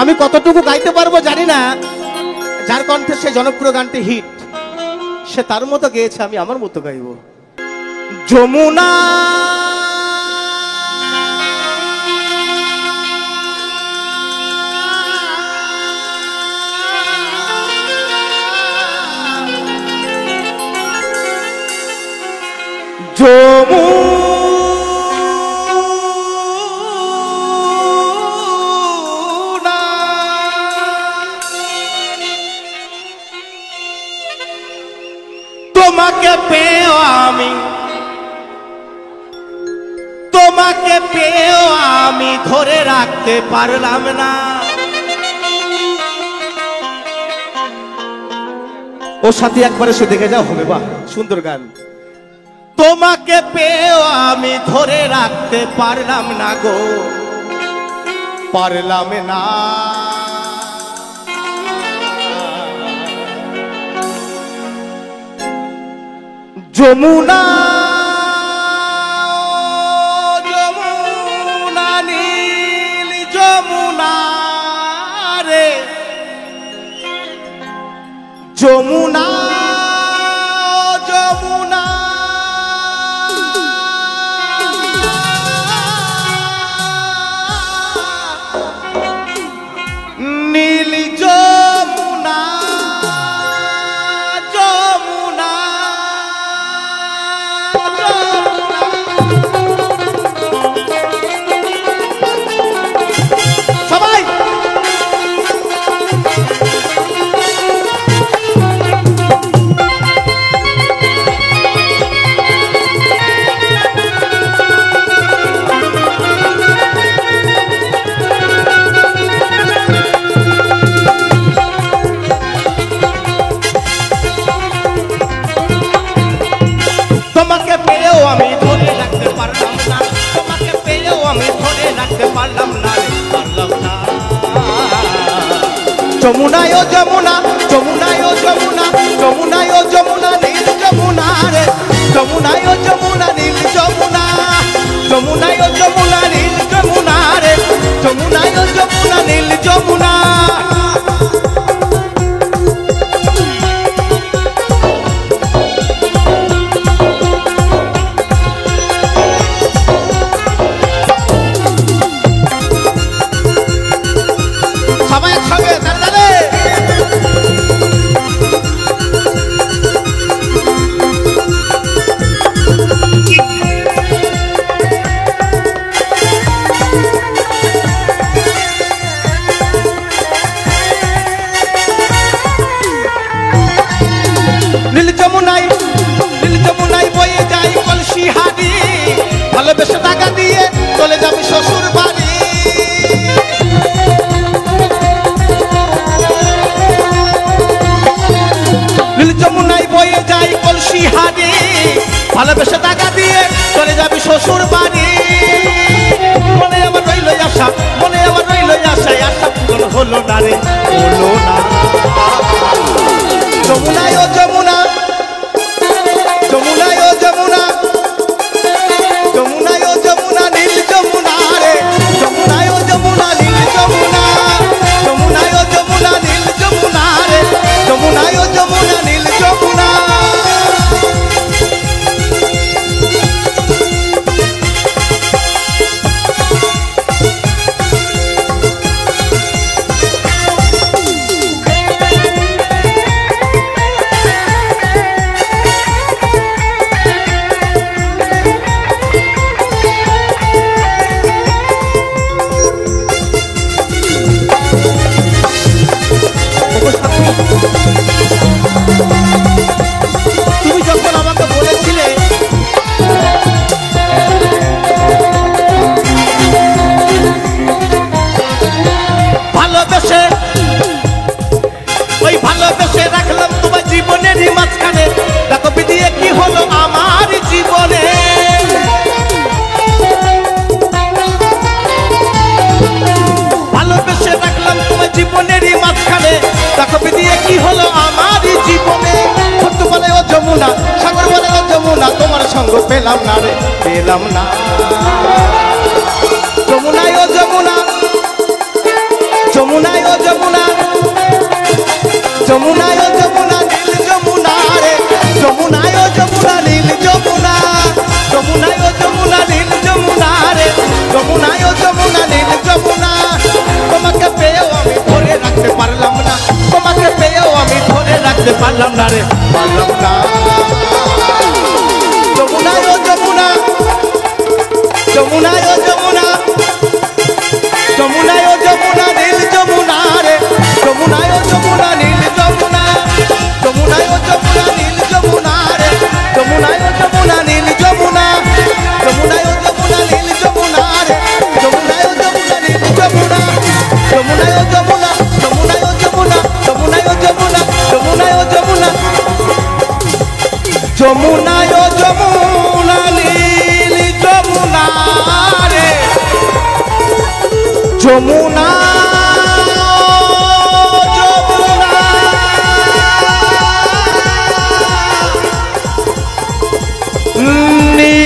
আমি কতটুকু গাইতে পারবো জানি না, যার কণ্ঠে সে জনপ্রিয় গানটি হিট, সে তার মতো গেয়েছে, আমি আমার মতো গাইব। যমুনা যমুনা তোমাকে পেয়েও আমি, তোমাকে পেয়েও আমি ধরে রাখতে পারলাম না। ও সাথী একবার এসে দেখে যাও, হবে বাহ সুন্দর গান। তোমাকে পেয়েও আমি ধরে রাখতে পারলাম না গো, পারলাম না। যমুনা যমুনা নীল যমুনা রে, যমুনা যমুনা নীল যমুনা যমুনা সবাই তোমাকে পেয়েও আমি ধরে রাখতে পারলাম না, তোমাকে পেয়েও আমি ধরে রাখতে পারলাম না রে, পারলাম না। যমুনায় ও যমুনা, যমুনায় ও যমুনা, যমুনায় ও যমুনা নীল যমুনা রে, যমুনায় ও যমুনা নীল যমুনা, যমুনায় ও যমুনা নীল যমুনা রে, যমুনায় ও যমুনা নীল যমুনা। সবাই একসঙ্গে তাড়াতাড়ি। নীল যমুনায়, নীল যমুনায় বয়ে যাই কলসি হাড়ি, ভালোবেসে টাকা দিয়ে চলে যাবে শ্বশুর বাড়ি। নীল যমুনায় বয়ে যাই কলসি হাড়ি, ভালোবেসে টাকা দিয়ে চলে যাবে শ্বশুর বাড়ি। মনে আমার রইল আশা, মনে আমার রইল আশা, আশা পূরণ হলো না রে, হলো না। যমুনায় ও যমুনা, যমুনায় ও যমুনা, যমুনায় ও যমুনা নীল যমুনা রে, যমুনায় ও যমুনা নীল যমুনা, যমুনায় ও যমুনা নীল যমুনা রে, যমুনায় ও যমুনা নীল যমুনা। তুমি যখন আমাকে বলেছিলে ভালোবেসে, ওই ভালোবেসে রাখলাম তোমার জীবনেরই মাঝখানে, দেখো বিদিয়ে কি হলো আমার জীবনে। ভালোবেসে রাখলাম তোমার জীবনেরই মাঝখানে, দেখো বিদিয়ে কি হলো আমার জীবনে। বন্ধু বলে ও যমুনা, সাগর বলে ও যমুনা, তোমার সঙ্গ পেলাম না রে, পেলাম না। যমুনায় ও যমুনা, যমুনা যমুনায় ও যমুনা যমুনায় ও যমুনা নীল যমুনা রে যমুনায় ও যমুনা নীল যমুনা যমুনায় ও যমুনা নীল যমুনা রে যমুনায় ও যমুনা নীল যমুনা তোমাকে পেয়েও আমি ধরে রাখতে পারলাম না তোমাকে পেয়েও আমি ধরে রাখতে পারলাম না রে পারলাম না যমুনায় ও যমুনা যমুনায় ও যমুনা যমুনায় ও যমুনা নীল যমুনা রে যমুনায় ও যমুনা নীল যমুনা যমুনায় ও যমুনা নীল যমুনা রে যমুনায় ও যমুনা নীল যমুনা যমুনায় ও যমুনা নীল যমুনা রে যমুনায় ও যমুনা নীল যমুনা যমুনায় ও যমুনা যমুনায় ও যমুনা যমুনায় ও যমুনা যমুনায় ও যমুনা যমুনায় ও যমুনা নীল যমুনা রে যমুনা যমুনা নীল